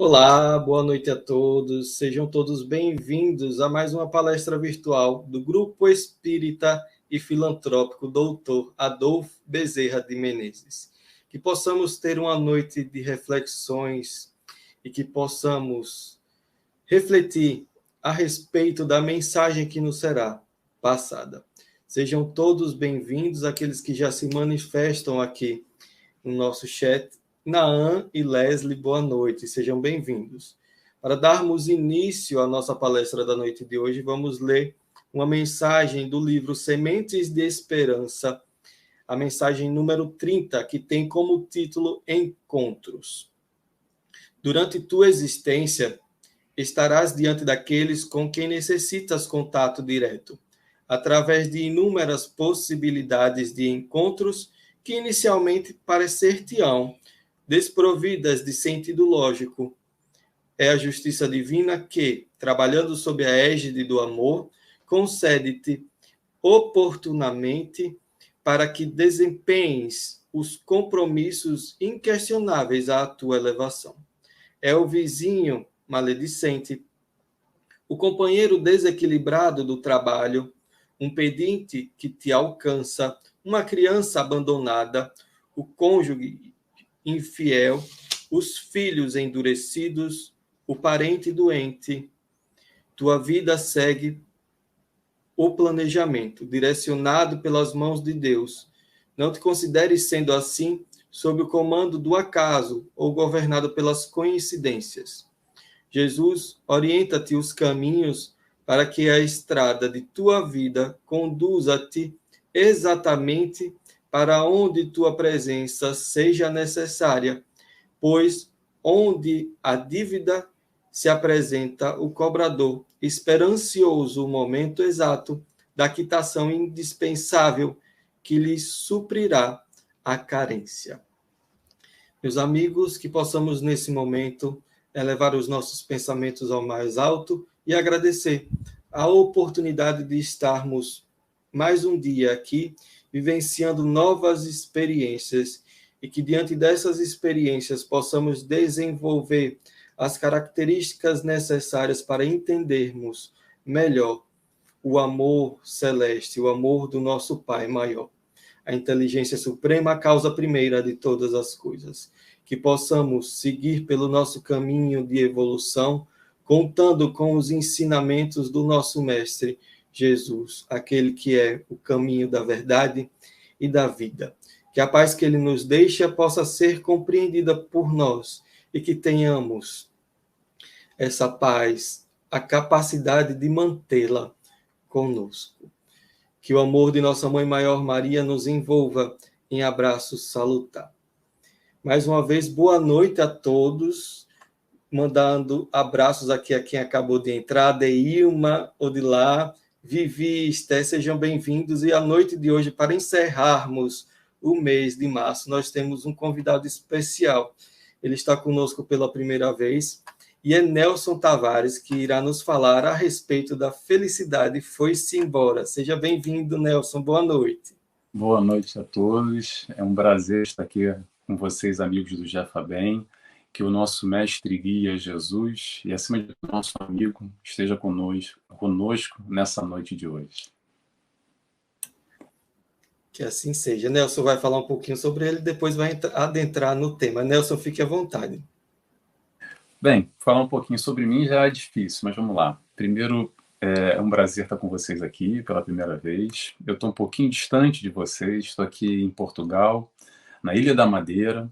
Olá, boa noite a todos. Sejam todos bem-vindos a mais uma palestra virtual do Grupo Espírita e Filantrópico Doutor Adolfo Bezerra de Menezes. Que possamos ter uma noite de reflexões e que possamos refletir a respeito da mensagem que nos será passada. Sejam todos bem-vindos, aqueles que já se manifestam aqui no nosso chat. Naan e Leslie, boa noite, sejam bem-vindos. Para darmos início à nossa palestra da noite de hoje, vamos ler uma mensagem do livro Sementes de Esperança, a mensagem número 30, que tem como título Encontros. Durante tua existência, estarás diante daqueles com quem necessitas contato direto, através de inúmeras possibilidades de encontros que inicialmente parecer-te-ão desprovidas de sentido lógico. É a justiça divina que, trabalhando sob a égide do amor, concede-te oportunamente para que desempenhes os compromissos inquestionáveis à tua elevação. É o vizinho maledicente, o companheiro desequilibrado do trabalho, um pedinte que te alcança, uma criança abandonada, o cônjuge infiel, os filhos endurecidos, o parente doente. Tua vida segue o planejamento, direcionado pelas mãos de Deus. Não te consideres sendo assim sob o comando do acaso ou governado pelas coincidências. Jesus, orienta-te os caminhos para que a estrada de tua vida conduza-te exatamente para onde tua presença seja necessária, pois onde a dívida se apresenta o cobrador, esperancioso o momento exato da quitação indispensável que lhe suprirá a carência. Meus amigos, que possamos nesse momento elevar os nossos pensamentos ao mais alto e agradecer a oportunidade de estarmos mais um dia aqui, vivenciando novas experiências e que diante dessas experiências possamos desenvolver as características necessárias para entendermos melhor o amor celeste, o amor do nosso Pai maior, a inteligência suprema, a causa primeira de todas as coisas. Que possamos seguir pelo nosso caminho de evolução, contando com os ensinamentos do nosso Mestre Jesus, aquele que é o caminho da verdade e da vida. Que a paz que ele nos deixa possa ser compreendida por nós e que tenhamos essa paz, a capacidade de mantê-la conosco. Que o amor de nossa Mãe Maior Maria nos envolva em abraços salutar. Mais uma vez, boa noite a todos, mandando abraços aqui a quem acabou de entrar, Deilma, Odilá, Vivi, Esté, sejam bem-vindos. E a noite de hoje, para encerrarmos o mês de março, nós temos um convidado especial. Ele está conosco pela primeira vez, e é Nelson Tavares, que irá nos falar a respeito da felicidade foi-se embora. Seja bem-vindo, Nelson, boa noite. Boa noite a todos, é um prazer estar aqui com vocês, amigos do Jefabem, que o nosso mestre guia Jesus e, acima de tudo, nosso amigo esteja conosco nessa noite de hoje. Que assim seja. Nelson vai falar um pouquinho sobre ele, depois vai adentrar no tema. Nelson, fique à vontade. Bem, falar um pouquinho sobre mim já é difícil, mas vamos lá. Primeiro, é um prazer estar com vocês aqui pela primeira vez. Eu estou um pouquinho distante de vocês, estou aqui em Portugal, na Ilha da Madeira,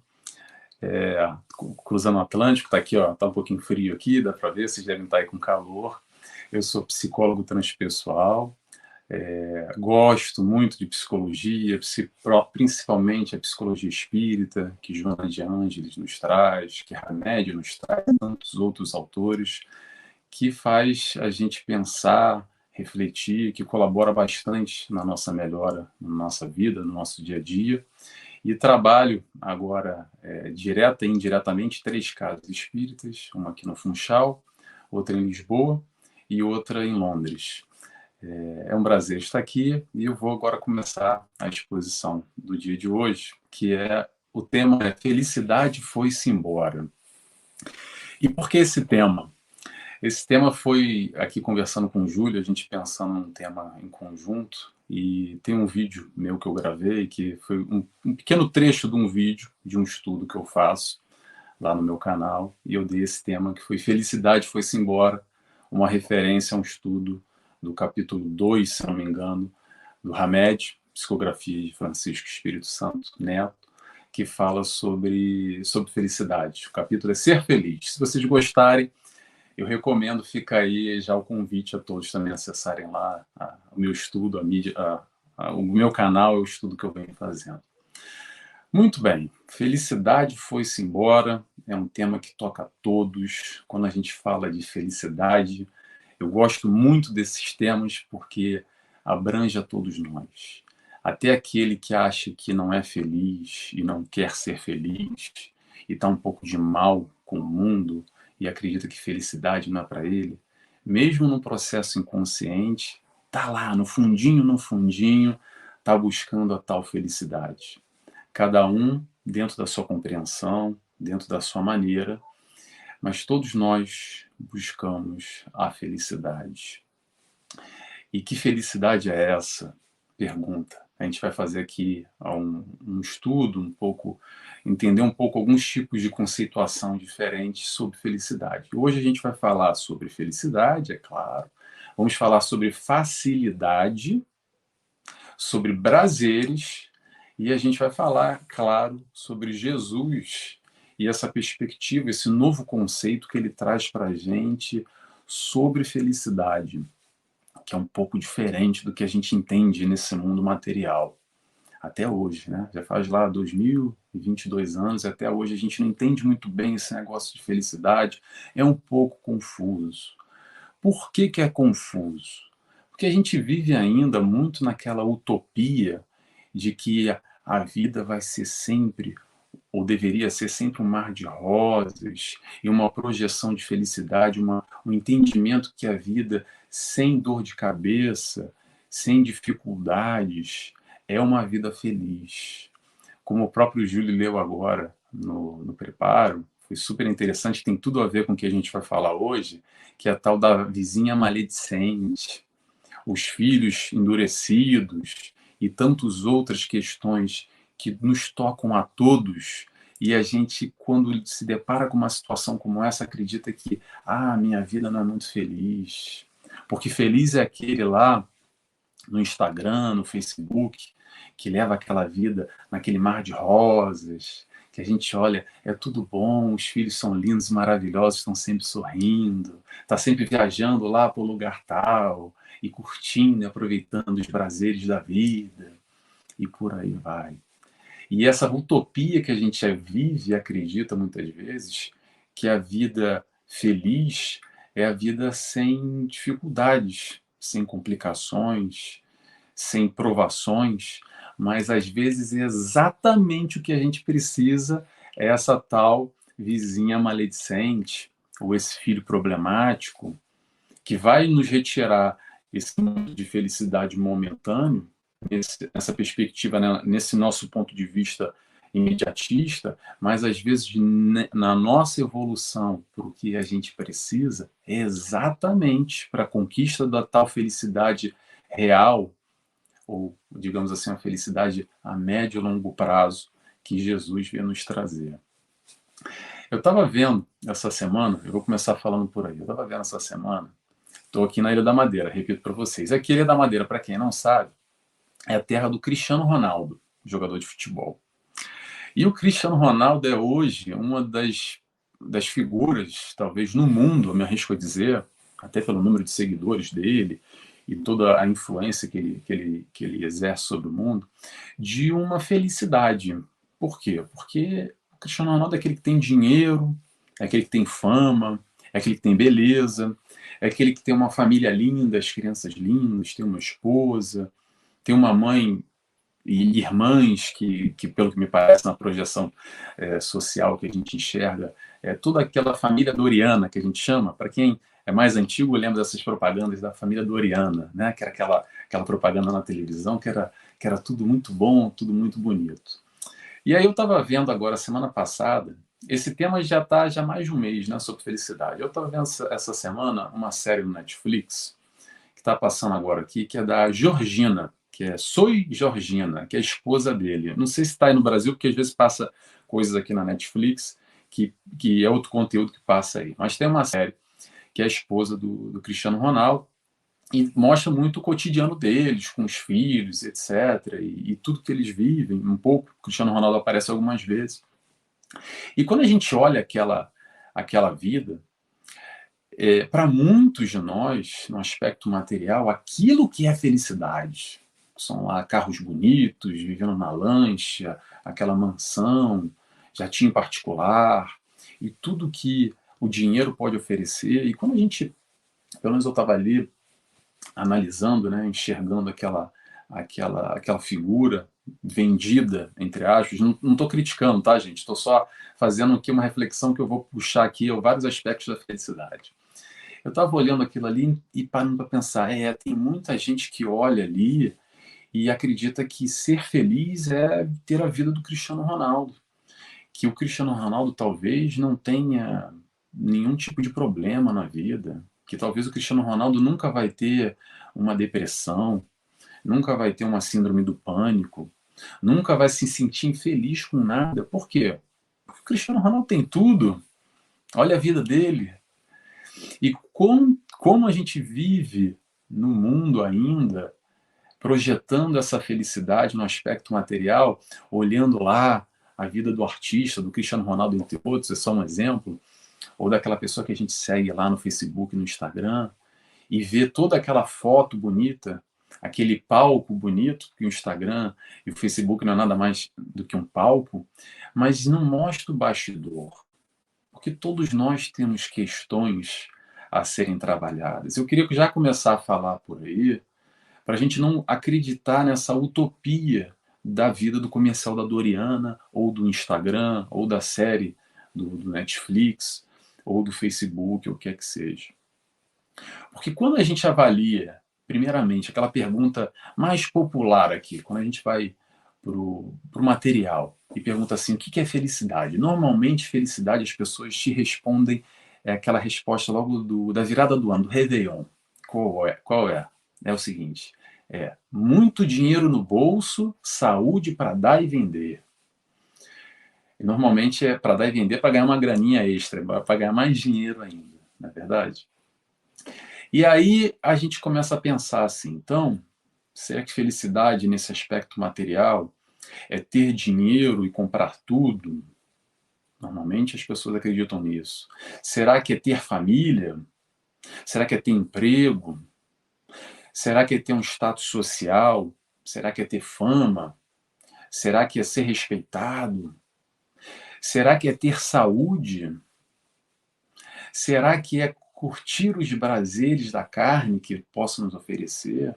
cruzando o Atlântico, está aqui, ó, tá um pouquinho frio aqui, dá para ver, vocês devem estar aí com calor. Eu sou psicólogo transpessoal, gosto muito de psicologia, principalmente a psicologia espírita, que Joana de Ângeles nos traz, que Hamed nos traz, tantos outros autores, que faz a gente pensar, refletir, que colabora bastante na nossa melhora, na nossa vida, no nosso dia a dia. E trabalho agora, direta e indiretamente, 3 casas espíritas, uma aqui no Funchal, outra em Lisboa e outra em Londres. É um prazer estar aqui e eu vou agora começar a exposição do dia de hoje, que o tema é Felicidade Foi-se Embora. E por que esse tema? Esse tema foi, aqui conversando com o Júlio, a gente pensando num tema em conjunto, e tem um vídeo meu que eu gravei, que foi um pequeno trecho de um vídeo, de um estudo que eu faço lá no meu canal, e eu dei esse tema que foi Felicidade Foi-se Embora, uma referência a um estudo do capítulo 2, se não me engano, do Hamed, Psicografia de Francisco Espírito Santo Neto, que fala sobre felicidade. O capítulo é Ser Feliz. Se vocês gostarem, eu recomendo, fica aí já o convite a todos também acessarem lá o meu estudo, a mídia, o meu canal, o estudo que eu venho fazendo. Muito bem, felicidade foi-se embora, é um tema que toca a todos. Quando a gente fala de felicidade, eu gosto muito desses temas porque abrange a todos nós. Até aquele que acha que não é feliz e não quer ser feliz e está um pouco de mal com o mundo e acredita que felicidade não é para ele, mesmo no processo inconsciente, está lá no fundinho, está buscando a tal felicidade. Cada um dentro da sua compreensão, dentro da sua maneira, mas todos nós buscamos a felicidade. E que felicidade é essa? Pergunta. A gente vai fazer aqui um estudo, entender um pouco alguns tipos de conceituação diferentes sobre felicidade. Hoje a gente vai falar sobre felicidade, é claro. Vamos falar sobre facilidade, sobre prazeres, e a gente vai falar, claro, sobre Jesus e essa perspectiva, esse novo conceito que ele traz para a gente sobre felicidade, que é um pouco diferente do que a gente entende nesse mundo material. Até hoje, né? Já faz lá 2022 anos, e até hoje a gente não entende muito bem esse negócio de felicidade, é um pouco confuso. Por que é confuso? Porque a gente vive ainda muito naquela utopia de que a vida vai ser sempre, ou deveria ser sempre, um mar de rosas e uma projeção de felicidade, um entendimento que a vida sem dor de cabeça, sem dificuldades, é uma vida feliz. Como o próprio Júlio leu agora no preparo, foi super interessante, tem tudo a ver com o que a gente vai falar hoje, que é a tal da vizinha maledicente, os filhos endurecidos e tantas outras questões que nos tocam a todos, e a gente, quando se depara com uma situação como essa, acredita que minha vida não é muito feliz, porque feliz é aquele lá no Instagram, no Facebook, que leva aquela vida naquele mar de rosas, que a gente olha, é tudo bom, os filhos são lindos, maravilhosos, estão sempre sorrindo, está sempre viajando lá para o lugar tal, e curtindo e aproveitando os prazeres da vida, e por aí vai. E essa utopia que a gente vive e acredita muitas vezes, que a vida feliz é a vida sem dificuldades, sem complicações, sem provações, mas às vezes é exatamente o que a gente precisa, é essa tal vizinha maledicente, ou esse filho problemático, que vai nos retirar esse momento de felicidade momentâneo, nessa perspectiva, né, nesse nosso ponto de vista imediatista, mas às vezes na nossa evolução para o que a gente precisa, é exatamente para a conquista da tal felicidade real, ou, digamos assim, a felicidade a médio e longo prazo que Jesus veio nos trazer. Eu estava vendo essa semana, eu vou começar falando por aí, eu estava vendo essa semana, estou aqui na Ilha da Madeira, repito para vocês. Aqui, Ilha da Madeira, para quem não sabe, é a terra do Cristiano Ronaldo, jogador de futebol. E o Cristiano Ronaldo é hoje uma das figuras, talvez no mundo, eu me arrisco a dizer, até pelo número de seguidores dele e toda a influência que ele exerce sobre o mundo, de uma felicidade. Por quê? Porque o Cristiano Ronaldo é aquele que tem dinheiro, é aquele que tem fama, é aquele que tem beleza, é aquele que tem uma família linda, as crianças lindas, tem uma esposa, tem uma mãe e irmãs que, pelo que me parece na projeção social que a gente enxerga, toda aquela família Doriana que a gente chama, para quem é mais antigo, lembra dessas propagandas da família Doriana, né? Que era aquela propaganda na televisão que era tudo muito bom, tudo muito bonito. E aí eu estava vendo agora, semana passada, esse tema já está já mais de um mês, né, sobre felicidade. Eu estava vendo essa semana uma série no Netflix, que está passando agora aqui, que é da Georgina, que é Soy Georgina, que é a esposa dele. Não sei se está aí no Brasil, porque às vezes passa coisas aqui na Netflix, que é outro conteúdo que passa aí. Mas tem uma série que é a esposa do Cristiano Ronaldo, e mostra muito o cotidiano deles, com os filhos, etc., e tudo que eles vivem. Um pouco, o Cristiano Ronaldo aparece algumas vezes. E quando a gente olha aquela vida, para muitos de nós, no aspecto material, aquilo que é felicidade, são lá carros bonitos, vivendo na lancha, aquela mansão, jatinho particular, e tudo que o dinheiro pode oferecer. E quando a gente, pelo menos eu estava ali analisando, né, enxergando aquela figura vendida, entre aspas, não estou criticando, tá, gente? Estou só fazendo aqui uma reflexão que eu vou puxar aqui vários aspectos da felicidade. Eu estava olhando aquilo ali e parando para pensar, tem muita gente que olha ali e acredita que ser feliz é ter a vida do Cristiano Ronaldo, que o Cristiano Ronaldo talvez não tenha nenhum tipo de problema na vida, que talvez o Cristiano Ronaldo nunca vai ter uma depressão, nunca vai ter uma síndrome do pânico, nunca vai se sentir infeliz com nada. Por quê? Porque o Cristiano Ronaldo tem tudo. Olha a vida dele. E como a gente vive no mundo ainda, projetando essa felicidade no aspecto material, olhando lá a vida do artista, do Cristiano Ronaldo, entre outros, é só um exemplo, ou daquela pessoa que a gente segue lá no Facebook, no Instagram, e vê toda aquela foto bonita, aquele palco bonito, que o Instagram e o Facebook não é nada mais do que um palco, mas não mostra o bastidor, porque todos nós temos questões a serem trabalhadas. Eu queria já começar a falar por aí, para a gente não acreditar nessa utopia da vida do comercial da Doriana, ou do Instagram, ou da série do Netflix, ou do Facebook, ou o que é que seja. Porque quando a gente avalia, primeiramente, aquela pergunta mais popular aqui, quando a gente vai para o material e pergunta assim, o que é felicidade? Normalmente, felicidade, as pessoas te respondem aquela resposta logo da virada do ano, do Réveillon. Qual é? É o seguinte, muito dinheiro no bolso, saúde para dar e vender. E normalmente é para dar e vender para ganhar uma graninha extra, para ganhar mais dinheiro ainda, não é verdade? E aí a gente começa a pensar assim, então, será que felicidade nesse aspecto material é ter dinheiro e comprar tudo? Normalmente as pessoas acreditam nisso. Será que é ter família? Será que é ter emprego? Será que é ter um status social? Será que é ter fama? Será que é ser respeitado? Será que é ter saúde? Será que é curtir os prazeres da carne que possam nos oferecer?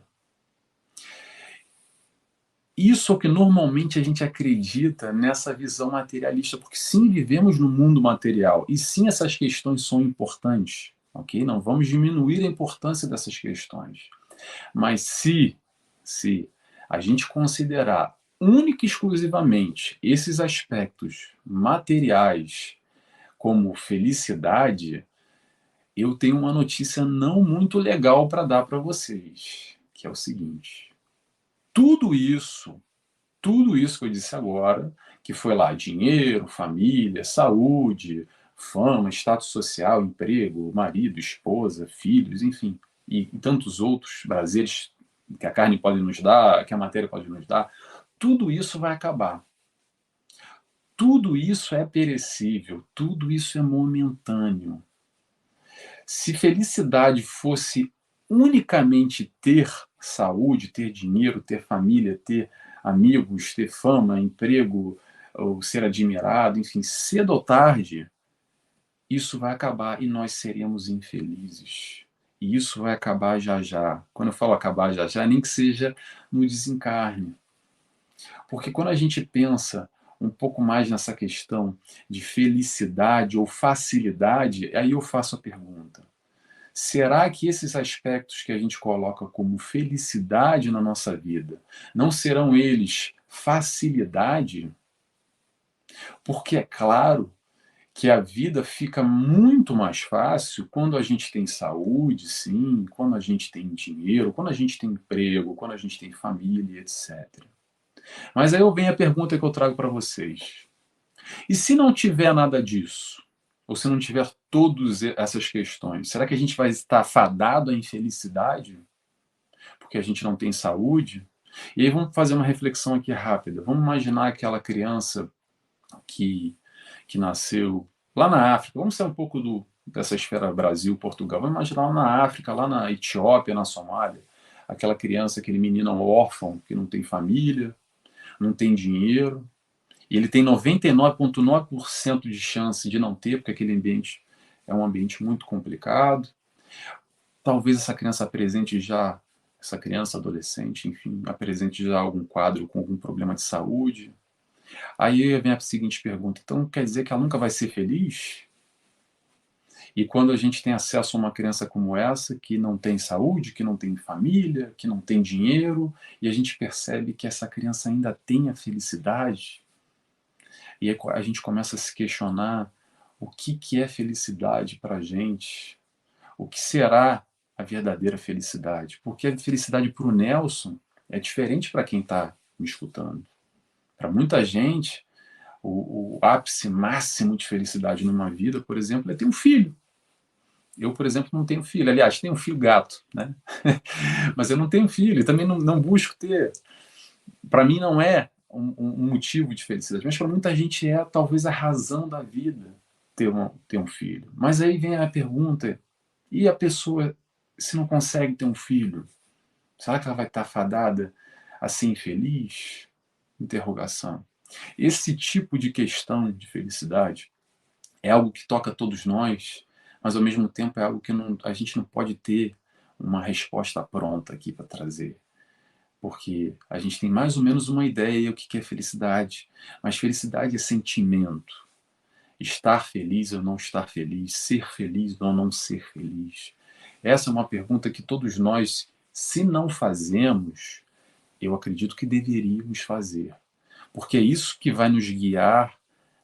Isso é o que normalmente a gente acredita nessa visão materialista, porque sim, vivemos no mundo material, e sim, essas questões são importantes, ok? Não vamos diminuir a importância dessas questões. Mas se a gente considerar única e exclusivamente esses aspectos materiais como felicidade, eu tenho uma notícia não muito legal para dar para vocês, que é o seguinte: tudo isso que eu disse agora, que foi lá dinheiro, família, saúde, fama, status social, emprego, marido, esposa, filhos, enfim, e tantos outros prazeres que a carne pode nos dar, que a matéria pode nos dar, tudo isso vai acabar. Tudo isso é perecível, tudo isso é momentâneo. Se felicidade fosse unicamente ter saúde, ter dinheiro, ter família, ter amigos, ter fama, emprego, ou ser admirado, enfim, cedo ou tarde, isso vai acabar e nós seremos infelizes. E isso vai acabar já já. Quando eu falo acabar já já, nem que seja no desencarne. Porque quando a gente pensa um pouco mais nessa questão de felicidade ou facilidade, aí eu faço a pergunta: será que esses aspectos que a gente coloca como felicidade na nossa vida não serão eles facilidade? Porque é claro que a vida fica muito mais fácil quando a gente tem saúde, sim, quando a gente tem dinheiro, quando a gente tem emprego, quando a gente tem família, etc. Mas aí eu venho a pergunta que eu trago para vocês. E se não tiver nada disso? Ou se não tiver todas essas questões? Será que a gente vai estar fadado à infelicidade? Porque a gente não tem saúde? E aí vamos fazer uma reflexão aqui rápida. Vamos imaginar aquela criança que, que nasceu lá na África. Vamos ser um pouco dessa esfera Brasil, Portugal. Vamos imaginar lá na África, lá na Etiópia, na Somália. Aquela criança, aquele menino órfão que não tem família, não tem dinheiro, e ele tem 99,9% de chance de não ter, porque aquele ambiente é um ambiente muito complicado. Talvez essa criança apresente já, essa criança, adolescente, enfim, apresente já algum quadro com algum problema de saúde. Aí vem a seguinte pergunta: então quer dizer que ela nunca vai ser feliz? E quando a gente tem acesso a uma criança como essa, que não tem saúde, que não tem família, que não tem dinheiro, e a gente percebe que essa criança ainda tem a felicidade, e aí a gente começa a se questionar o que é felicidade para a gente, o que será a verdadeira felicidade. Porque a felicidade para o Nelson é diferente para quem está me escutando. Para muita gente, o ápice máximo de felicidade numa vida, por exemplo, é ter um filho. Eu, por exemplo, não tenho filho. Aliás, tenho um filho gato, né? Mas eu não tenho filho e também não busco ter. Para mim não é um motivo de felicidade, mas para muita gente é talvez a razão da vida ter um filho. Mas aí vem a pergunta: e a pessoa, se não consegue ter um filho, será que ela vai estar fadada a ser infeliz? Interrogação. Esse tipo de questão de felicidade é algo que toca todos nós, mas ao mesmo tempo é algo que a gente não pode ter uma resposta pronta aqui para trazer. Porque a gente tem mais ou menos uma ideia do que é felicidade, mas felicidade é sentimento. Estar feliz ou não estar feliz, ser feliz ou não ser feliz. Essa é uma pergunta que todos nós, se não fazemos, eu acredito que deveríamos fazer. Porque é isso que vai nos guiar,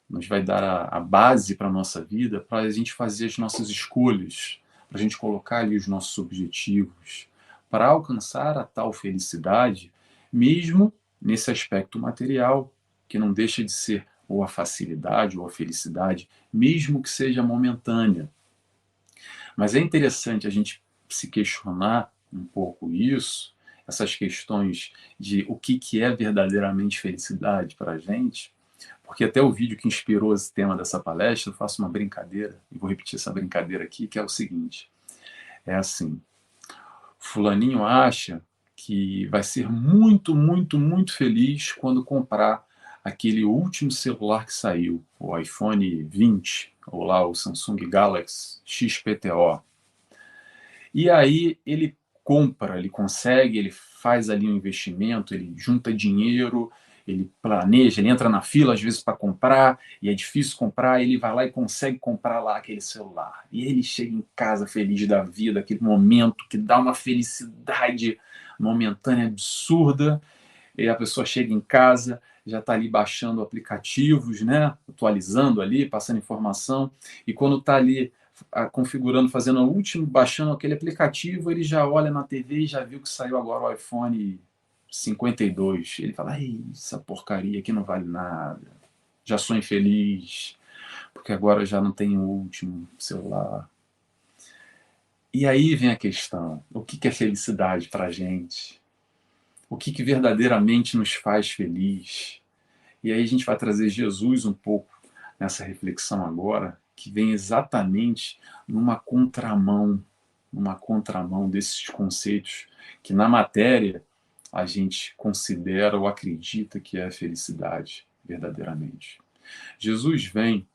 nos vai dar a base para a nossa vida, para a gente fazer as nossas escolhas, para a gente colocar ali os nossos objetivos, para alcançar a tal felicidade, mesmo nesse aspecto material, que não deixa de ser ou a facilidade ou a felicidade, mesmo que seja momentânea. Mas é interessante a gente se questionar um pouco isso, essas questões de o que é verdadeiramente felicidade para a gente, porque até o vídeo que inspirou esse tema dessa palestra, eu faço uma brincadeira, e vou repetir essa brincadeira aqui, que é o seguinte: é assim, fulaninho acha que vai ser muito, muito, muito feliz quando comprar aquele último celular que saiu, o iPhone 20, ou lá o Samsung Galaxy XPTO. E aí ele compra, ele consegue, ele faz ali um investimento, ele junta dinheiro, ele planeja, ele entra na fila às vezes para comprar, e é difícil comprar, ele vai lá e consegue comprar lá aquele celular. E ele chega em casa feliz da vida, aquele momento que dá uma felicidade momentânea absurda, e a pessoa chega em casa, já está ali baixando aplicativos, né? Atualizando ali, passando informação, e quando está ali configurando, fazendo o último, baixando aquele aplicativo, ele já olha na TV e já viu que saiu agora o iPhone 52. Ele fala, ei, essa porcaria aqui não vale nada. Já sou infeliz, porque agora já não tenho o último celular. E aí vem a questão, o que é felicidade para a gente? O que verdadeiramente nos faz feliz? E aí a gente vai trazer Jesus um pouco nessa reflexão agora, que vem exatamente numa contramão desses conceitos que na matéria a gente considera ou acredita que é a felicidade verdadeiramente. Jesus vem,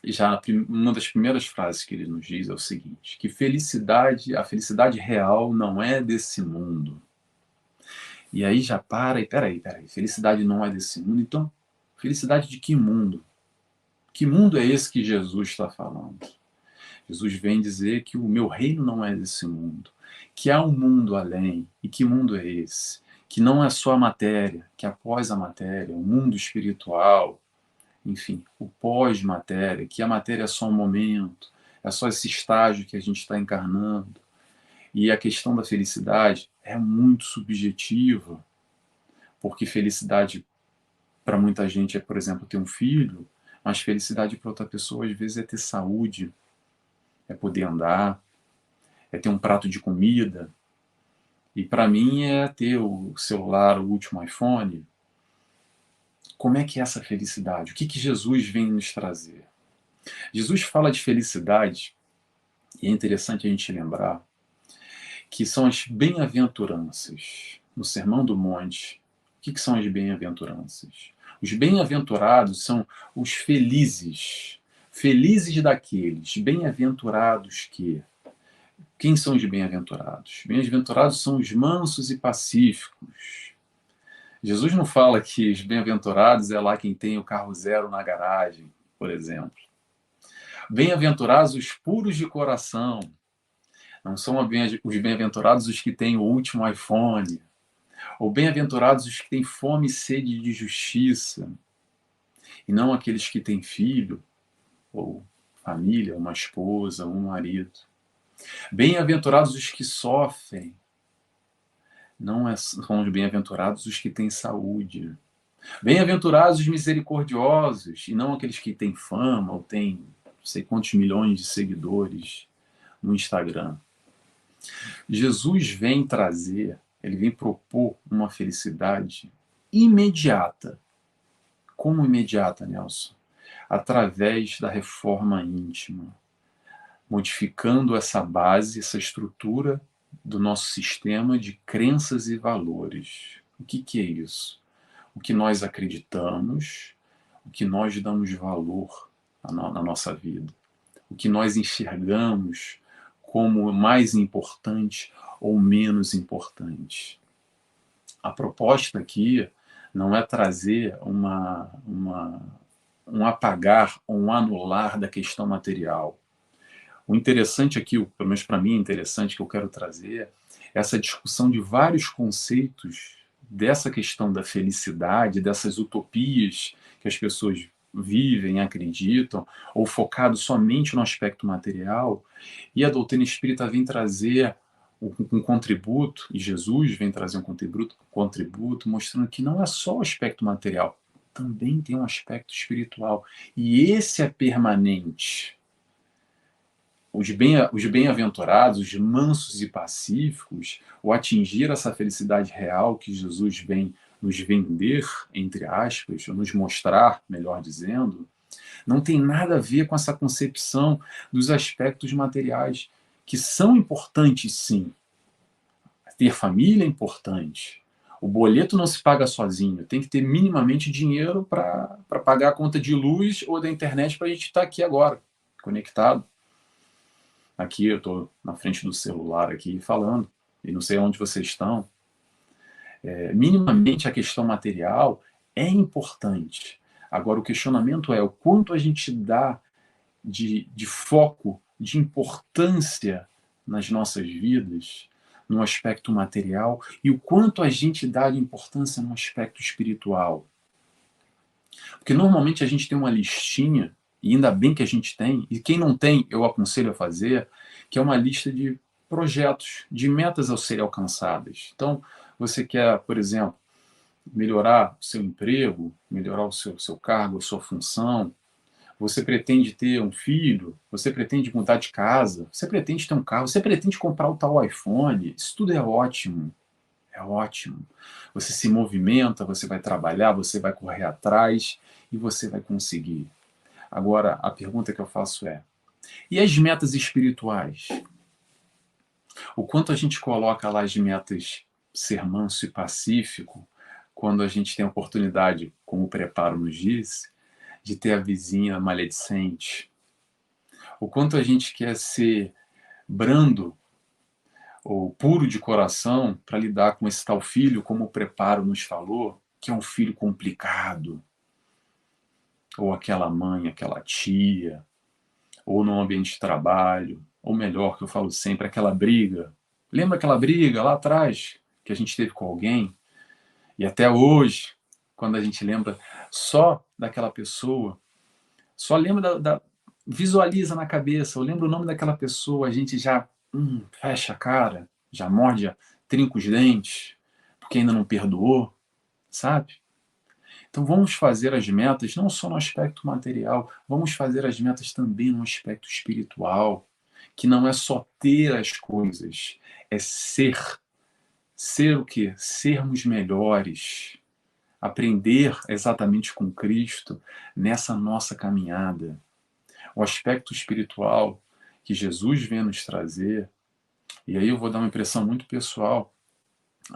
e já uma das primeiras frases que ele nos diz é o seguinte, que a felicidade real não é desse mundo. E aí já peraí, felicidade não é desse mundo, então felicidade de que mundo? Que mundo é esse que Jesus está falando? Jesus vem dizer que o meu reino não é desse mundo, que há um mundo além. E que mundo é esse? Que não é só a matéria, que após a matéria, o mundo espiritual, enfim, o pós-matéria, que a matéria é só um momento, é só esse estágio que a gente está encarnando. E a questão da felicidade é muito subjetiva, porque felicidade para muita gente é, por exemplo, ter um filho, mas felicidade para outra pessoa às vezes é ter saúde, é poder andar, é ter um prato de comida. E para mim é ter o celular, o último iPhone. Como é que é essa felicidade? O que Jesus vem nos trazer? Jesus fala de felicidade, e é interessante a gente lembrar, que são as bem-aventuranças. No Sermão do Monte, o que são as bem-aventuranças? Os bem-aventurados são os felizes. Felizes daqueles, bem-aventurados que... Quem são os bem-aventurados? Bem-aventurados são os mansos e pacíficos. Jesus não fala que os bem-aventurados é lá quem tem o carro zero na garagem, por exemplo. Bem-aventurados os puros de coração. Não são os bem-aventurados os que têm o último iPhone. Ou bem-aventurados os que têm fome e sede de justiça. E não aqueles que têm filho, ou família, uma esposa, um marido. Bem-aventurados os que sofrem. Não são os bem-aventurados os que têm saúde. Bem-aventurados os misericordiosos, e não aqueles que têm fama ou têm não sei quantos milhões de seguidores no Instagram. Jesus vem trazer, ele vem propor uma felicidade imediata. Como imediata, Nelson? Através da reforma íntima, modificando essa base, essa estrutura do nosso sistema de crenças e valores. O que é isso? O que nós acreditamos, o que nós damos valor na nossa vida, o que nós enxergamos como mais importante ou menos importante. A proposta aqui não é trazer um apagar ou um anular da questão material. O interessante aqui, pelo menos para mim é interessante, que eu quero trazer, é essa discussão de vários conceitos dessa questão da felicidade, dessas utopias que as pessoas vivem, acreditam, ou focado somente no aspecto material, e a doutrina espírita vem trazer um contributo, e Jesus vem trazer um contributo mostrando que não é só o aspecto material, também tem um aspecto espiritual, e esse é permanente. Os bem-aventurados, os mansos e pacíficos, o atingir essa felicidade real que Jesus vem nos vender, entre aspas, ou nos mostrar, melhor dizendo, não tem nada a ver com essa concepção dos aspectos materiais, que são importantes, sim. Ter família é importante. O boleto não se paga sozinho, tem que ter minimamente dinheiro para pagar a conta de luz ou da internet para a gente estar aqui agora, conectado. Aqui eu estou na frente do celular aqui falando, e não sei onde vocês estão. Minimamente a questão material é importante. Agora o questionamento é o quanto a gente dá de foco, de importância nas nossas vidas, no aspecto material, e o quanto a gente dá de importância no aspecto espiritual. Porque normalmente a gente tem uma listinha, e ainda bem que a gente tem, e quem não tem, eu aconselho a fazer, que é uma lista de projetos, de metas a serem alcançadas. Então, Você quer, por exemplo, melhorar o seu emprego, melhorar o seu cargo, a sua função. Você pretende ter um filho, você pretende mudar de casa, você pretende ter um carro, você pretende comprar o tal iPhone. Isso tudo é ótimo, é ótimo. Você se movimenta, você vai trabalhar, você vai correr atrás e você vai conseguir. Agora, a pergunta que eu faço é: e as metas espirituais? O quanto a gente coloca lá as metas ser manso e pacífico, quando a gente tem a oportunidade, como o preparo nos diz, de ter a vizinha maledicente? O quanto a gente quer ser brando ou puro de coração para lidar com esse tal filho, como o preparo nos falou, que é um filho complicado, ou aquela mãe, aquela tia, ou no ambiente de trabalho, ou melhor, que eu falo sempre, aquela briga. Lembra aquela briga lá atrás que a gente teve com alguém? E até hoje, quando a gente lembra só daquela pessoa, só lembra visualiza na cabeça, ou lembra o nome daquela pessoa, a gente já fecha a cara, já morde, trinca os dentes, porque ainda não perdoou, sabe? Então vamos fazer as metas não só no aspecto material, vamos fazer as metas também no aspecto espiritual, que não é só ter as coisas, é ser. Ser o quê? Sermos melhores. Aprender exatamente com Cristo nessa nossa caminhada. O aspecto espiritual que Jesus vem nos trazer, e aí eu vou dar uma impressão muito pessoal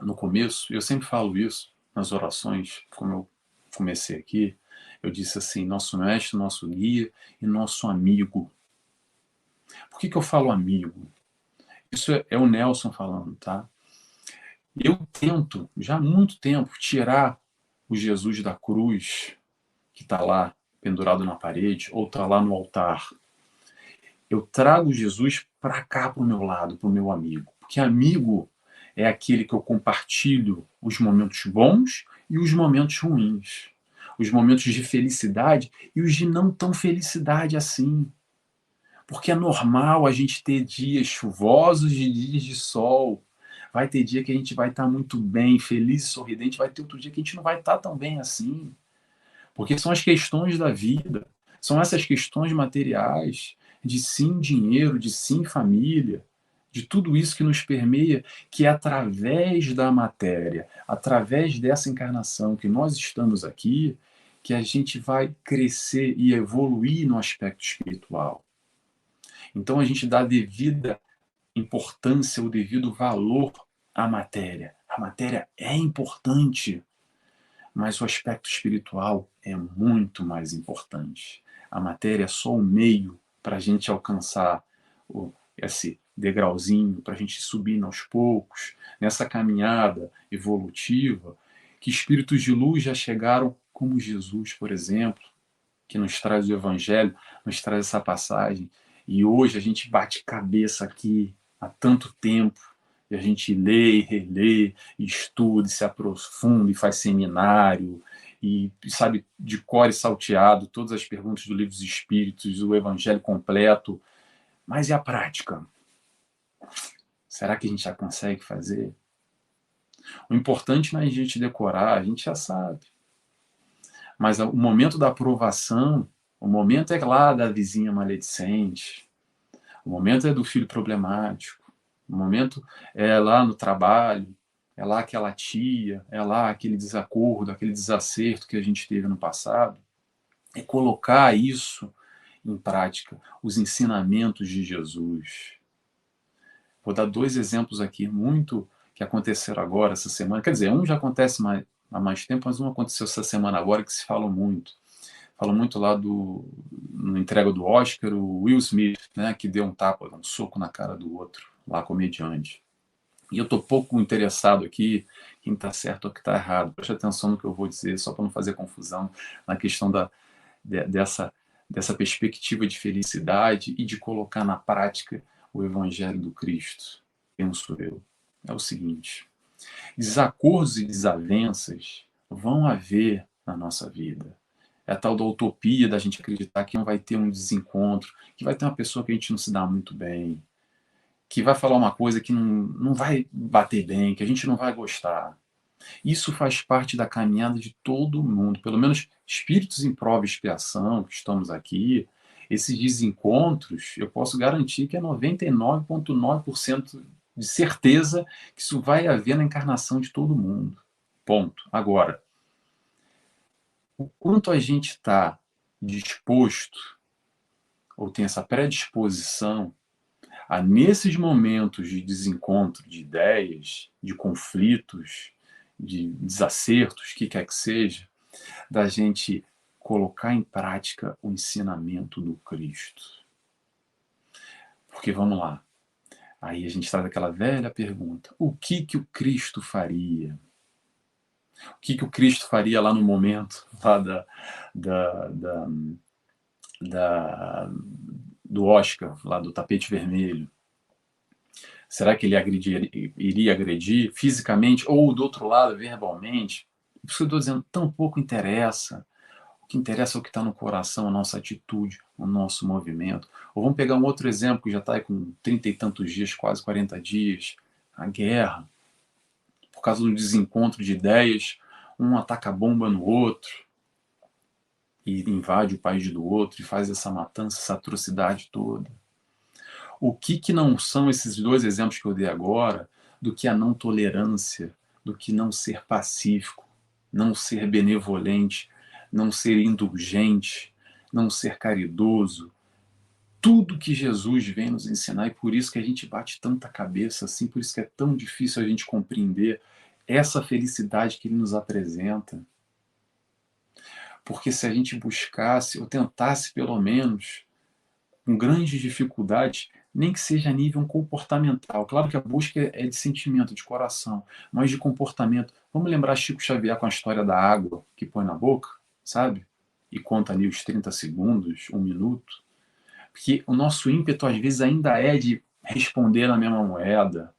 no começo, eu sempre falo isso nas orações, como eu comecei aqui, eu disse assim: nosso mestre, nosso guia e nosso amigo. Por que eu falo amigo? Isso é o Nelson falando, tá? Eu tento, já há muito tempo, tirar o Jesus da cruz, que está lá pendurado na parede, ou está lá no altar. Eu trago Jesus para cá, para o meu lado, para o meu amigo. Porque amigo é aquele que eu compartilho os momentos bons e os momentos ruins. Os momentos de felicidade e os de não tão felicidade assim. Porque é normal a gente ter dias chuvosos e dias de sol. Vai ter dia que a gente vai estar muito bem, feliz e sorridente. Vai ter outro dia que a gente não vai estar tão bem assim. Porque são as questões da vida. São essas questões materiais, de sim dinheiro, de sim família, de tudo isso que nos permeia, que é através da matéria, através dessa encarnação que nós estamos aqui, que a gente vai crescer e evoluir no aspecto espiritual. Então a gente dá a devida importância, o devido valor à matéria. A matéria é importante, mas o aspecto espiritual é muito mais importante. A matéria é só o meio para a gente alcançar esse degrauzinho, para a gente subir aos poucos, nessa caminhada evolutiva, que espíritos de luz já chegaram, como Jesus, por exemplo, que nos traz o Evangelho, nos traz essa passagem. E hoje a gente bate cabeça aqui há tanto tempo, e a gente lê e relê, e estuda, e se aprofunda, e faz seminário, e sabe de cor e salteado todas as perguntas do Livro dos Espíritos, o Evangelho completo. Mas e a prática? Será que a gente já consegue fazer? O importante não é a gente decorar, a gente já sabe. Mas o momento da aprovação, o momento é lá da vizinha maledicente, o momento é do filho problemático, o momento é lá no trabalho, é lá aquela tia, é lá aquele desacordo, aquele desacerto que a gente teve no passado. É colocar isso em prática, os ensinamentos de Jesus. Vou dar dois exemplos aqui, muito que aconteceram agora, essa semana. Quer dizer, um já acontece há mais tempo, mas um aconteceu essa semana agora que se fala muito. Fala muito lá no entrega do Oscar, o Will Smith, né, que deu um tapa, um soco na cara do outro, lá comediante. E eu estou pouco interessado aqui quem está certo ou quem está errado. Preste atenção no que eu vou dizer, só para não fazer confusão na questão dessa perspectiva de felicidade e de colocar na prática o Evangelho do Cristo. Penso eu. É o seguinte: desacordos e desavenças vão haver na nossa vida. É a tal da utopia da gente acreditar que não vai ter um desencontro, que vai ter uma pessoa que a gente não se dá muito bem. que vai falar uma coisa que não vai bater bem, que a gente não vai gostar. Isso faz parte da caminhada de todo mundo, pelo menos espíritos em prova e expiação, que estamos aqui, esses desencontros, eu posso garantir que é 99,9% de certeza que isso vai haver na encarnação de todo mundo. Ponto. Agora, o quanto a gente está disposto, ou tem essa predisposição, a nesses momentos de desencontro de ideias, de conflitos, de desacertos, o que quer que seja, da gente colocar em prática o ensinamento do Cristo. Porque vamos lá, aí a gente traz aquela velha pergunta: o que o Cristo faria? O que o Cristo faria lá no momento lá da, da, da, do Oscar, lá do tapete vermelho? Será que ele iria agredir fisicamente ou, do outro lado, verbalmente? Por isso que eu estou dizendo, tão pouco interessa. O que interessa é o que está no coração, a nossa atitude, o nosso movimento. Ou vamos pegar um outro exemplo que já está aí com 30 e tantos dias, quase 40 dias. A guerra. Por causa do desencontro de ideias, um ataca a bomba no outro e invade o país do outro e faz essa matança, essa atrocidade toda. O que não são esses dois exemplos que eu dei agora do que a não tolerância, do que não ser pacífico, não ser benevolente, não ser indulgente, não ser caridoso? Tudo que Jesus vem nos ensinar, e por isso que a gente bate tanta cabeça assim, por isso que é tão difícil a gente compreender essa felicidade que ele nos apresenta. Porque se a gente buscasse, ou tentasse pelo menos, com grandes dificuldades, nem que seja a nível comportamental. Claro que a busca é de sentimento, de coração, mas de comportamento. Vamos lembrar Chico Xavier com a história da água que põe na boca, sabe? E conta ali os 30 segundos, um minuto. Porque o nosso ímpeto, às vezes, ainda é de responder na mesma moeda,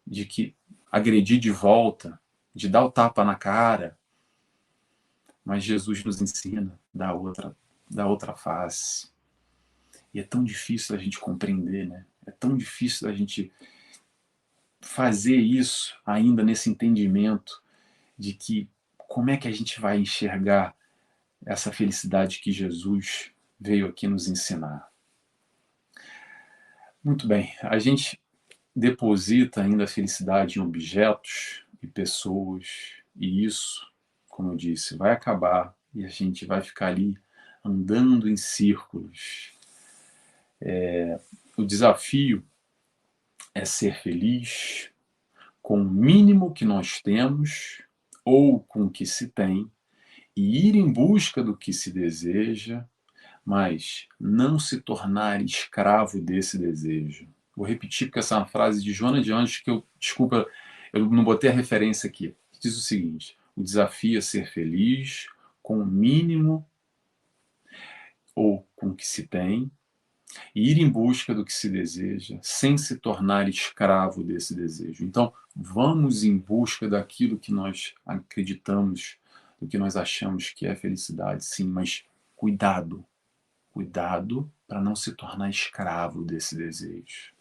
de que agredir de volta, de dar o tapa na cara. Mas Jesus nos ensina da outra face. E é tão difícil a gente compreender, né? É tão difícil a gente fazer isso ainda nesse entendimento de que como é que a gente vai enxergar essa felicidade que Jesus veio aqui nos ensinar. Muito bem, a gente deposita ainda a felicidade em objetos e pessoas, e isso, como eu disse, vai acabar e a gente vai ficar ali andando em círculos. O desafio é ser feliz com o mínimo que nós temos ou com o que se tem e ir em busca do que se deseja, mas não se tornar escravo desse desejo. Vou repetir porque essa é uma frase de Joana de Anjos que desculpa, eu não botei a referência aqui. Diz o seguinte: o desafio é ser feliz com o mínimo ou com o que se tem e ir em busca do que se deseja, sem se tornar escravo desse desejo. Então, vamos em busca daquilo que nós acreditamos, do que nós achamos que é felicidade, sim, mas cuidado, cuidado para não se tornar escravo desse desejo,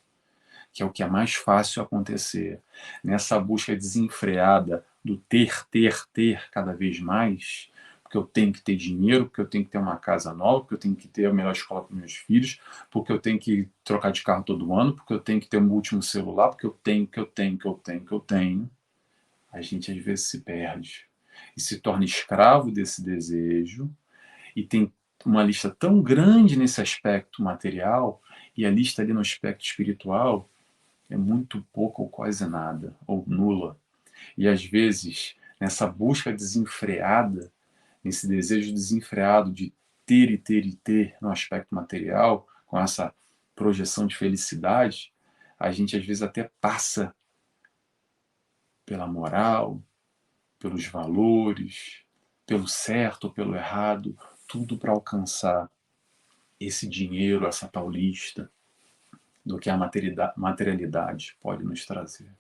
que é o que é mais fácil acontecer. Nessa busca desenfreada do ter cada vez mais, porque eu tenho que ter dinheiro, porque eu tenho que ter uma casa nova, porque eu tenho que ter a melhor escola para os meus filhos, porque eu tenho que trocar de carro todo ano, porque eu tenho que ter um último celular, porque eu tenho. A gente às vezes se perde e se torna escravo desse desejo e tem uma lista tão grande nesse aspecto material e a lista ali no aspecto espiritual é muito pouco ou quase nada, ou nula. E às vezes, nessa busca desenfreada, nesse desejo desenfreado de ter e ter e ter no aspecto material, com essa projeção de felicidade, a gente às vezes até passa pela moral, pelos valores, pelo certo ou pelo errado, tudo para alcançar esse dinheiro, essa tal lista do que a materialidade pode nos trazer.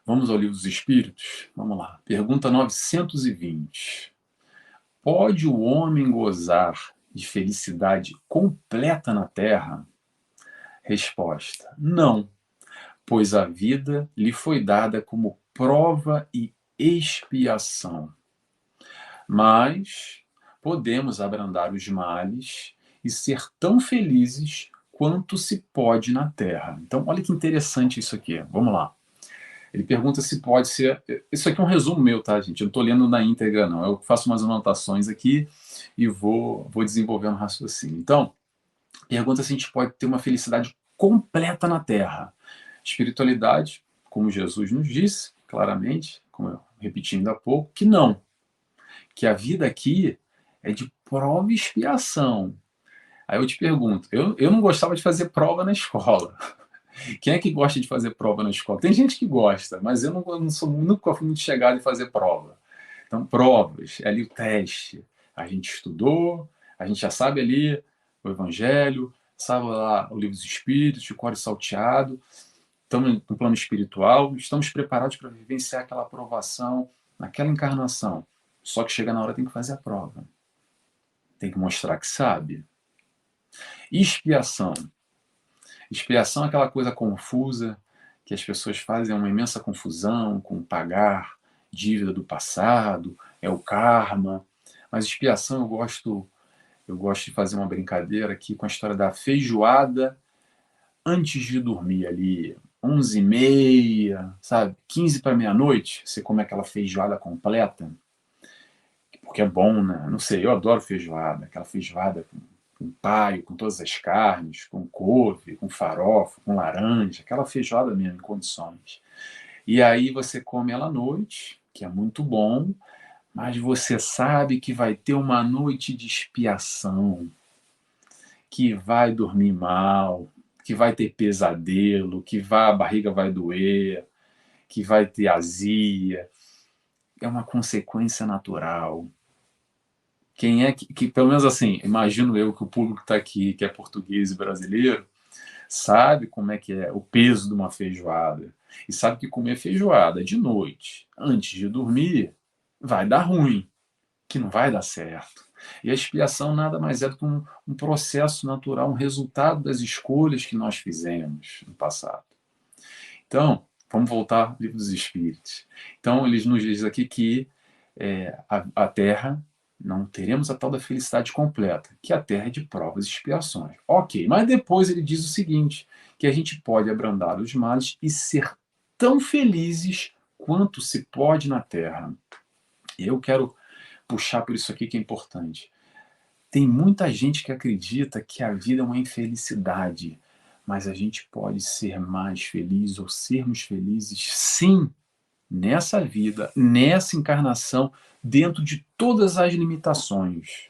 Vamos ao Livro dos Espíritos? Vamos lá. Pergunta 920. Pode o homem gozar de felicidade completa na Terra? Resposta: não, pois a vida lhe foi dada como prova e expiação. Mas podemos abrandar os males e ser tão felizes quanto se pode na terra. Então, olha que interessante isso aqui. Vamos lá. Ele pergunta se pode ser. Isso aqui é um resumo meu, tá, gente? Eu não estou lendo na íntegra, não. Eu faço umas anotações aqui e vou desenvolvendo um raciocínio. Então, pergunta se a gente pode ter uma felicidade completa na terra. Espiritualidade, como Jesus nos disse, claramente, como eu repetindo há pouco, que não. Que a vida aqui é de prova e expiação. Aí eu te pergunto, eu não gostava de fazer prova na escola. Quem é que gosta de fazer prova na escola? Tem gente que gosta, mas eu não sou, nunca fui muito chegado em fazer prova. Então, provas, é ali o teste. A gente estudou, a gente já sabe ali o Evangelho, sabe lá o livro dos Espíritos, de cor e salteado. Estamos no plano espiritual, estamos preparados para vivenciar aquela aprovação naquela encarnação. Só que chega na hora tem que fazer a prova. Tem que mostrar que sabe. Expiação. Expiação é aquela coisa confusa que as pessoas fazem uma imensa confusão com pagar dívida do passado, é o karma. Mas expiação eu gosto de fazer uma brincadeira aqui com a história da feijoada antes de dormir ali, 11h30, sabe? 15 para meia-noite, você come aquela feijoada completa, porque é bom, né? Não sei, eu adoro feijoada, aquela feijoada com paio, com todas as carnes, com couve, com farofa, com laranja, aquela feijoada mesmo, em condições. E aí você come ela à noite, que é muito bom, mas você sabe que vai ter uma noite de expiação, que vai dormir mal, que vai ter pesadelo, a barriga vai doer, que vai ter azia. É uma consequência natural. Quem é que, pelo menos assim, imagino eu que o público que está aqui, que é português e brasileiro, sabe como é que é o peso de uma feijoada. E sabe que comer feijoada de noite, antes de dormir, vai dar ruim, que não vai dar certo. E a expiação nada mais é do que um processo natural, um resultado das escolhas que nós fizemos no passado. Então, vamos voltar ao livro dos Espíritos. Então, eles nos dizem aqui que a Terra não teremos a tal da felicidade completa, que a Terra é de provas e expiações. Ok, mas depois ele diz o seguinte, que a gente pode abrandar os males e ser tão felizes quanto se pode na Terra. Eu quero puxar por isso aqui que é importante. Tem muita gente que acredita que a vida é uma infelicidade, mas a gente pode ser mais feliz ou sermos felizes, sim, nessa vida, nessa encarnação, dentro de todas as limitações.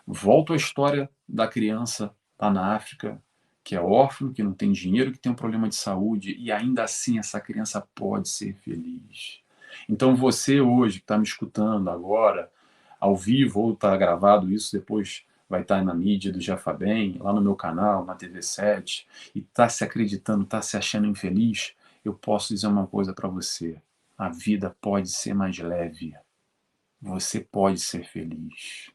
Volto à história da criança lá na África, que é órfã, que não tem dinheiro, que tem um problema de saúde, e ainda assim essa criança pode ser feliz. Então você hoje que está me escutando agora, ao vivo, ou está gravado isso, depois vai estar na mídia do Jafabem, lá no meu canal, na TV7, e está se acreditando, está se achando infeliz, eu posso dizer uma coisa para você. A vida pode ser mais leve. Você pode ser feliz.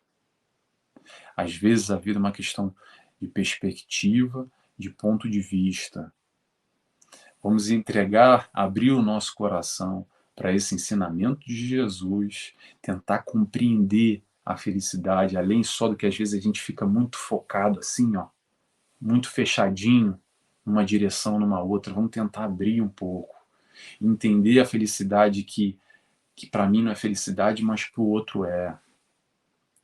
Às vezes a vida é uma questão de perspectiva, de ponto de vista. Vamos entregar, abrir o nosso coração para esse ensinamento de Jesus, tentar compreender a felicidade, além só do que às vezes a gente fica muito focado assim, ó, muito fechadinho numa direção, numa outra. Vamos tentar abrir um pouco, entender a felicidade que para mim não é felicidade, mas para o outro é.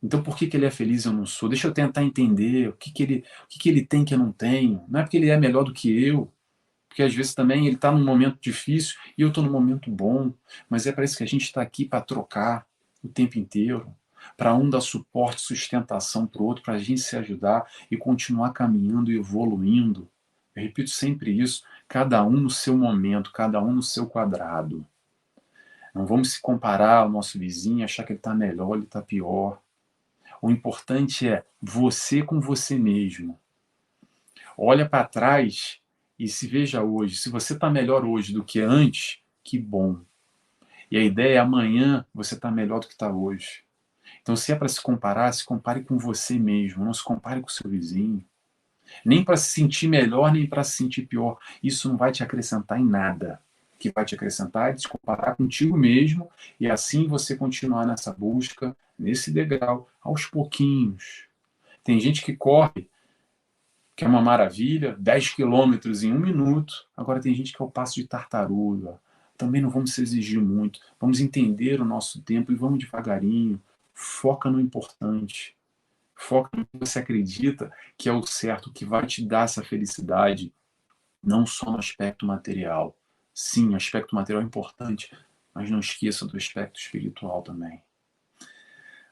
Então por que ele é feliz e eu não sou? Deixa eu tentar entender o que ele tem que eu não tenho. Não é porque ele é melhor do que eu, porque às vezes também ele está num momento difícil e eu estou num momento bom, mas é para isso que a gente está aqui, para trocar o tempo inteiro, para um dar suporte, sustentação para o outro, para a gente se ajudar e continuar caminhando e evoluindo. Eu repito sempre isso, cada um no seu momento, cada um no seu quadrado. Não vamos se comparar ao nosso vizinho, achar que ele está melhor, ele está pior. O importante é você com você mesmo. Olha para trás e se veja hoje. Se você está melhor hoje do que antes, que bom. E a ideia é amanhã você está melhor do que está hoje. Então, se é para se comparar, se compare com você mesmo. Não se compare com o seu vizinho. Nem para se sentir melhor, nem para se sentir pior. Isso não vai te acrescentar em nada. O que vai te acrescentar é se comparar contigo mesmo e assim você continuar nessa busca, nesse degrau, aos pouquinhos. Tem gente que corre, que é uma maravilha, 10 quilômetros em 1 minuto. Agora tem gente que é o passo de tartaruga. Também não vamos se exigir muito. Vamos entender o nosso tempo e vamos devagarinho. Foca no importante. Foca no que você acredita que é o certo, que vai te dar essa felicidade, não só no aspecto material. Sim, o aspecto material é importante, mas não esqueça do aspecto espiritual também.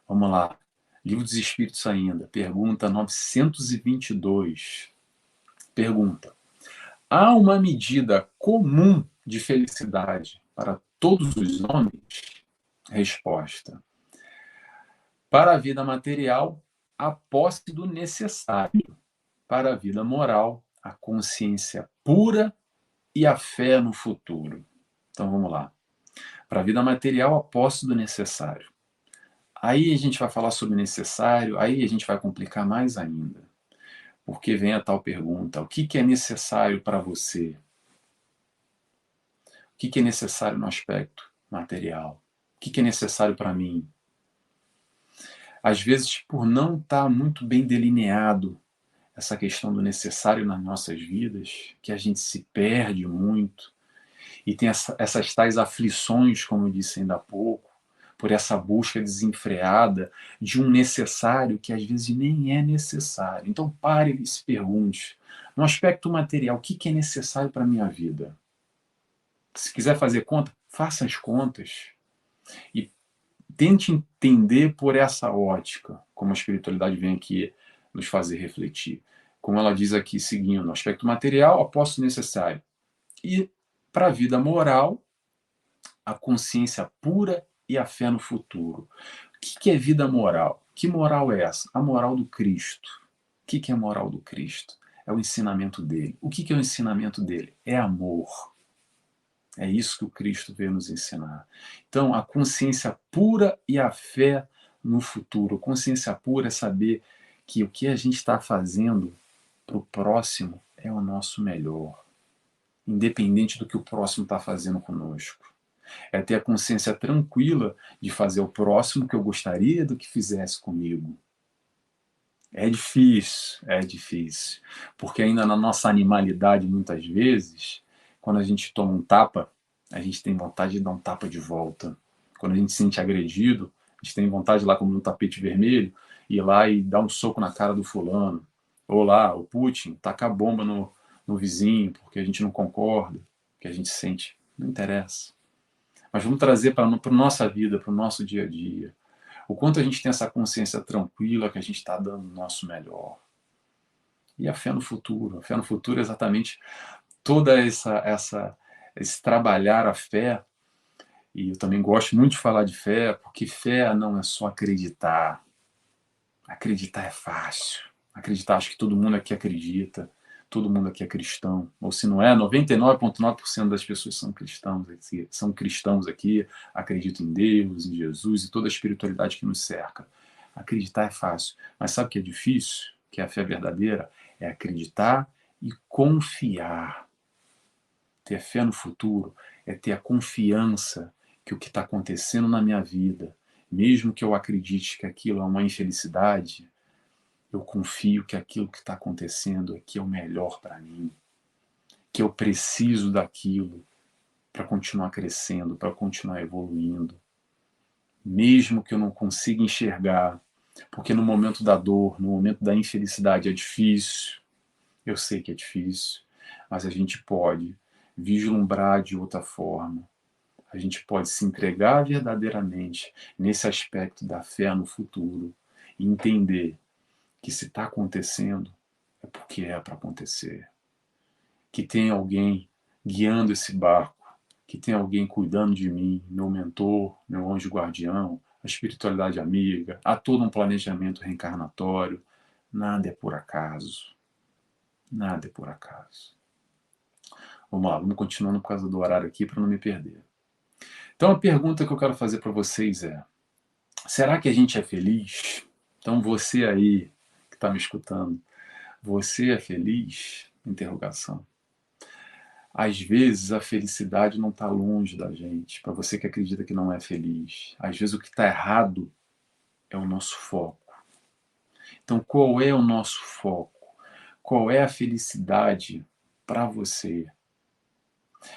Vamos lá. Livro dos Espíritos ainda. Pergunta 922. Pergunta: há uma medida comum de felicidade para todos os homens? Resposta: para a vida material, a posse do necessário. Para a vida moral, a consciência pura e a fé no futuro. Então vamos lá. Para a vida material, a posse do necessário. Aí a gente vai falar sobre necessário, aí a gente vai complicar mais ainda. Porque vem a tal pergunta: o que é necessário para você? O que é necessário no aspecto material? O que é necessário para mim? Às vezes, por não estar muito bem delineado essa questão do necessário nas nossas vidas, que a gente se perde muito e tem essas tais aflições, como eu disse ainda há pouco, por essa busca desenfreada de um necessário que às vezes nem é necessário. Então pare e se pergunte, no aspecto material, o que é necessário para a minha vida? Se quiser fazer conta, faça as contas e tente entender por essa ótica, como a espiritualidade vem aqui nos fazer refletir. Como ela diz aqui, seguindo, no aspecto material, a posse necessário. E para a vida moral, a consciência pura e a fé no futuro. O que é vida moral? Que moral é essa? A moral do Cristo. O que é a moral do Cristo? É o ensinamento dele. O que é o ensinamento dele? É amor. É isso que o Cristo veio nos ensinar. Então, a consciência pura e a fé no futuro. Consciência pura é saber que o que a gente está fazendo para o próximo é o nosso melhor, independente do que o próximo está fazendo conosco. É ter a consciência tranquila de fazer o próximo que eu gostaria do que fizesse comigo. É difícil, porque ainda na nossa animalidade, muitas vezes, quando a gente toma um tapa, a gente tem vontade de dar um tapa de volta. Quando a gente se sente agredido, a gente tem vontade de ir lá como no tapete vermelho, ir lá e dar um soco na cara do fulano. Ou lá, o Putin, tacar bomba no vizinho, porque a gente não concorda, que a gente sente. Não interessa. Mas vamos trazer para a nossa vida, para o nosso dia a dia. O quanto a gente tem essa consciência tranquila que a gente está dando o nosso melhor. E a fé no futuro. A fé no futuro é exatamente toda esse trabalhar a fé. E eu também gosto muito de falar de fé, porque fé não é só acreditar. Acreditar é fácil. Acreditar, acho que todo mundo aqui acredita. Todo mundo aqui é cristão. Ou se não é, 99,9% das pessoas são cristãos aqui, acreditam em Deus, em Jesus e toda a espiritualidade que nos cerca. Acreditar é fácil. Mas sabe o que é difícil? Que é a fé verdadeira? É acreditar e confiar. Ter fé no futuro é ter a confiança que o que está acontecendo na minha vida, mesmo que eu acredite que aquilo é uma infelicidade, eu confio que aquilo que está acontecendo aqui é o melhor para mim, que eu preciso daquilo para continuar crescendo, para continuar evoluindo. Mesmo que eu não consiga enxergar, porque no momento da dor, no momento da infelicidade é difícil, eu sei que é difícil, mas a gente pode vislumbrar de outra forma. A gente pode se entregar verdadeiramente nesse aspecto da fé no futuro e entender que se está acontecendo é porque é para acontecer. Que tem alguém guiando esse barco, que tem alguém cuidando de mim, meu mentor, meu anjo guardião, a espiritualidade amiga, há todo um planejamento reencarnatório. Nada é por acaso. Nada é por acaso. Vamos lá, vamos continuando por causa do horário aqui para não me perder. Então a pergunta que eu quero fazer para vocês é: será que a gente é feliz? Então você aí que está me escutando, Você é feliz? Interrogação. Às vezes a felicidade não está longe da gente, para você que acredita que não é feliz. Às vezes o que está errado é o nosso foco. Então, qual é o nosso foco? Qual é a felicidade para você?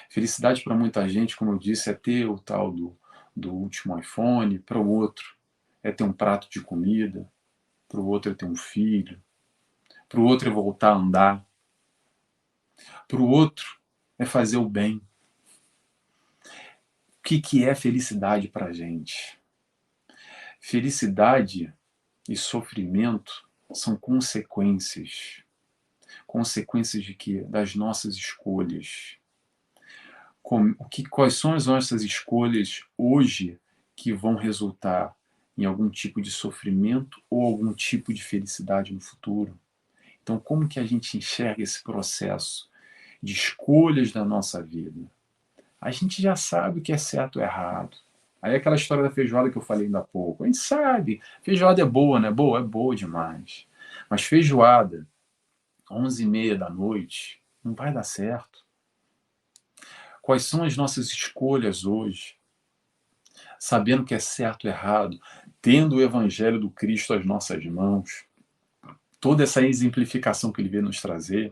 Felicidade para muita gente, como eu disse, é ter o tal do último iPhone, para o outro é ter um prato de comida, para o outro é ter um filho, para o outro é voltar a andar, para o outro é fazer o bem. O que é felicidade para a gente? Felicidade e sofrimento são consequências. Consequências de quê? Das nossas escolhas. Quais são as nossas escolhas hoje que vão resultar em algum tipo de sofrimento ou algum tipo de felicidade no futuro? Então, como que a gente enxerga esse processo de escolhas da nossa vida? A gente já sabe o que é certo ou errado. Aí é aquela história da feijoada que eu falei ainda há pouco. A gente sabe, feijoada é boa, não é boa? É boa demais. Mas feijoada, 11h30 da noite, não vai dar certo. Quais são as nossas escolhas hoje? Sabendo que é certo ou errado, tendo o Evangelho do Cristo às nossas mãos, toda essa exemplificação que ele veio nos trazer,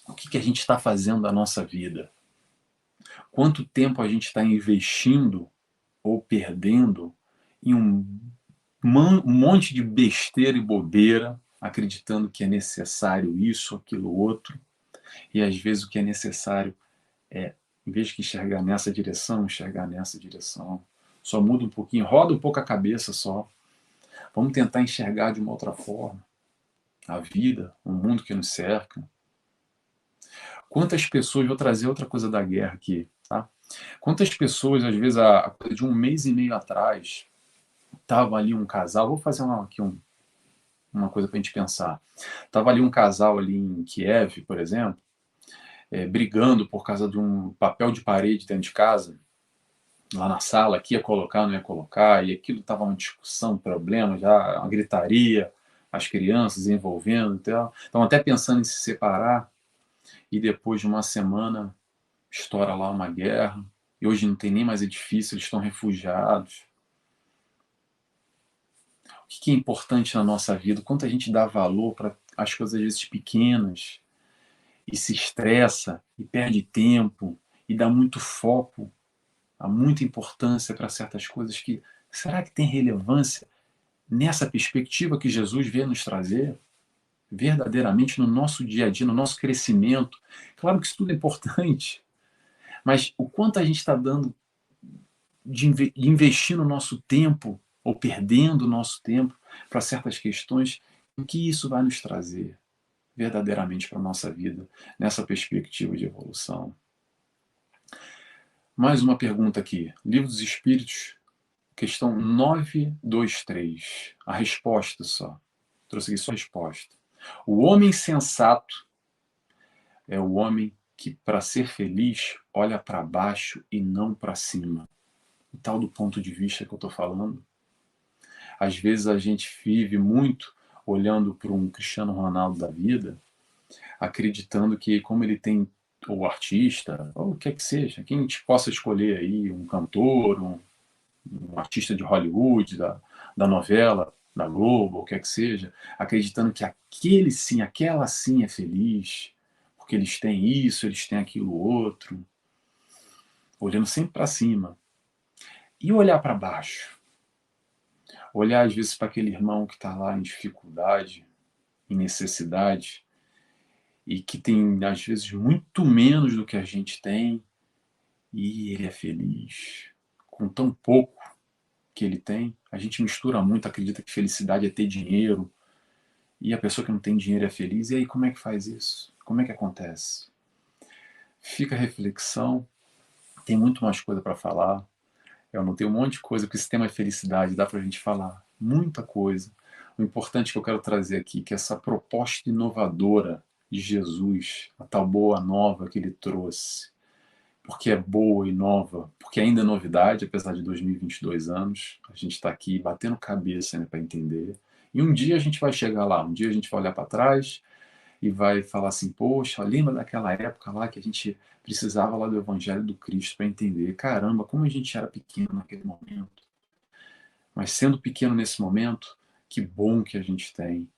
o que a gente está fazendo da nossa vida? Quanto tempo a gente está investindo ou perdendo em um monte de besteira e bobeira, acreditando que é necessário isso, aquilo, outro, e às vezes o que é necessário é, em vez de enxergar nessa direção, enxergar nessa direção. Só muda um pouquinho, roda um pouco a cabeça só. Vamos tentar enxergar de uma outra forma a vida, o mundo que nos cerca. Quantas pessoas, vou trazer outra coisa da guerra aqui, tá? Quantas pessoas, às vezes, a coisa de 1 mês e meio atrás, tava ali um casal, vou fazer aqui uma coisa para a gente pensar. Tava ali um casal ali em Kiev, por exemplo, brigando por causa de um papel de parede dentro de casa, lá na sala, que ia colocar, não ia colocar, e aquilo estava uma discussão, um problema, já uma gritaria, as crianças envolvendo, então, estavam até pensando em se separar, e depois de uma semana estoura lá uma guerra, e hoje não tem nem mais edifício, eles estão refugiados. O que é importante na nossa vida? Quanto a gente dá valor para as coisas às vezes pequenas, e se estressa, e perde tempo, e dá muito foco, há muita importância para certas coisas que, será que tem relevância nessa perspectiva que Jesus veio nos trazer? Verdadeiramente no nosso dia a dia, no nosso crescimento. Claro que isso tudo é importante, mas o quanto a gente está dando de investir no nosso tempo, ou perdendo o nosso tempo para certas questões, o que isso vai nos trazer verdadeiramente para a nossa vida, nessa perspectiva de evolução. Mais uma pergunta aqui. Livro dos Espíritos, questão 923. A resposta só. Trouxe aqui só a resposta. O homem sensato é o homem que, para ser feliz, olha para baixo e não para cima. O tal do ponto de vista que eu estou falando. Às vezes a gente vive muito olhando para um Cristiano Ronaldo da vida, acreditando que como ele tem, ou artista, ou o que é que seja, quem a gente possa escolher aí, um cantor, um artista de Hollywood, da novela, da Globo, o que é que seja, acreditando que aquele sim, aquela sim é feliz, porque eles têm isso, eles têm aquilo outro, olhando sempre para cima. E olhar para baixo? Olhar às vezes para aquele irmão que está lá em dificuldade, em necessidade, e que tem às vezes muito menos do que a gente tem, e ele é feliz com tão pouco que ele tem. A gente mistura muito, acredita que felicidade é ter dinheiro, e a pessoa que não tem dinheiro é feliz. E aí, como é que faz isso? Como é que acontece? Fica a reflexão. Tem muito mais coisa para falar. Eu anotei um monte de coisa, porque esse tema é felicidade, dá para a gente falar muita coisa. O importante que eu quero trazer aqui, que é essa proposta inovadora de Jesus, a tal boa nova que ele trouxe, porque é boa e nova, porque ainda é novidade, apesar de 2022 anos, a gente está aqui batendo cabeça, né, para entender. E um dia a gente vai chegar lá, um dia a gente vai olhar para trás e vai falar assim, poxa, lembra daquela época lá que a gente precisava lá do Evangelho do Cristo para entender, caramba, como a gente era pequeno naquele momento. Mas sendo pequeno nesse momento, que bom que a gente tem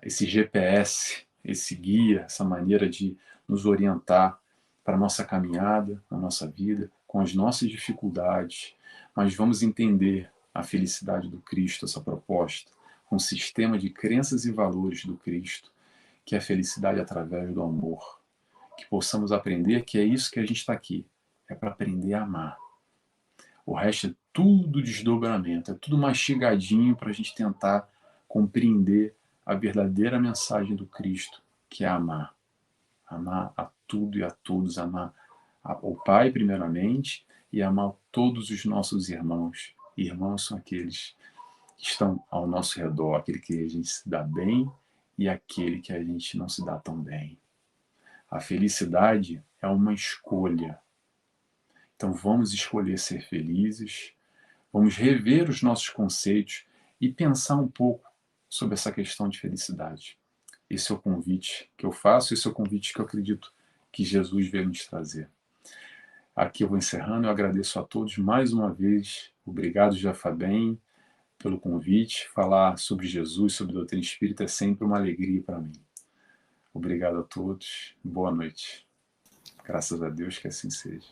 esse GPS, esse guia, essa maneira de nos orientar para a nossa caminhada, na nossa vida, com as nossas dificuldades, mas vamos entender a felicidade do Cristo, essa proposta, um sistema de crenças e valores do Cristo, que é a felicidade através do amor. Que possamos aprender que é isso que a gente está aqui, é para aprender a amar. O resto é tudo desdobramento, é tudo mastigadinho para a gente tentar compreender a verdadeira mensagem do Cristo, que é amar. Amar a tudo e a todos, amar o Pai primeiramente e amar todos os nossos irmãos. Irmãos são aqueles que estão ao nosso redor, aquele que a gente se dá bem e aquele que a gente não se dá tão bem. A felicidade é uma escolha. Então vamos escolher ser felizes, vamos rever os nossos conceitos e pensar um pouco sobre essa questão de felicidade. Esse é o convite que eu faço, esse é o convite que eu acredito que Jesus veio nos trazer. Aqui eu vou encerrando, eu agradeço a todos mais uma vez. Obrigado, Jafabem, pelo convite. Falar sobre Jesus, sobre doutrina espírita é sempre uma alegria para mim. Obrigado a todos, boa noite. Graças a Deus que assim seja.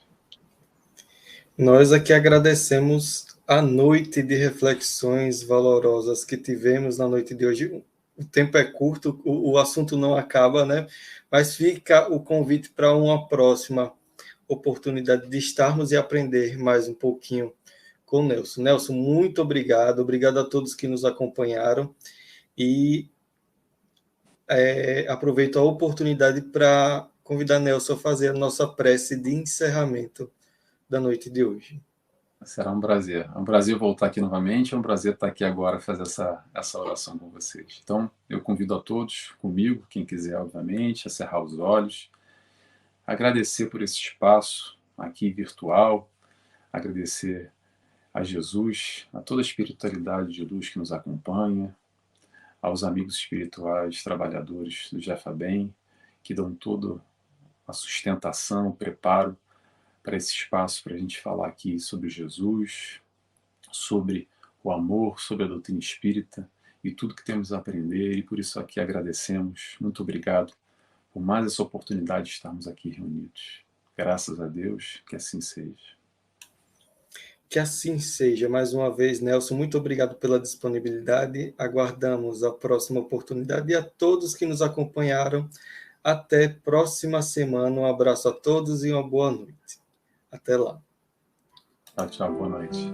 Nós aqui agradecemos a noite de reflexões valorosas que tivemos na noite de hoje. O tempo é curto, o assunto não acaba, né? Mas fica o convite para uma próxima oportunidade de estarmos e aprender mais um pouquinho com o Nelson. Nelson, muito obrigado. Obrigado a todos que nos acompanharam. E aproveito a oportunidade para convidar Nelson a fazer a nossa prece de encerramento da noite de hoje. Será um prazer. É um prazer voltar aqui novamente, é um prazer estar aqui agora fazer essa oração com vocês. Então, eu convido a todos comigo, quem quiser, obviamente, a cerrar os olhos, agradecer por esse espaço aqui virtual, agradecer a Jesus, a toda a espiritualidade de luz que nos acompanha, aos amigos espirituais, trabalhadores do Jafabem, que dão toda a sustentação, o preparo para esse espaço, para a gente falar aqui sobre Jesus, sobre o amor, sobre a doutrina espírita e tudo que temos a aprender, e por isso aqui agradecemos. Muito obrigado por mais essa oportunidade de estarmos aqui reunidos. Graças a Deus, que assim seja. Que assim seja. Mais uma vez, Nelson, muito obrigado pela disponibilidade. Aguardamos a próxima oportunidade e a todos que nos acompanharam. Até próxima semana. Um abraço a todos e uma boa noite. Até lá. Tchau, tchau. Boa noite.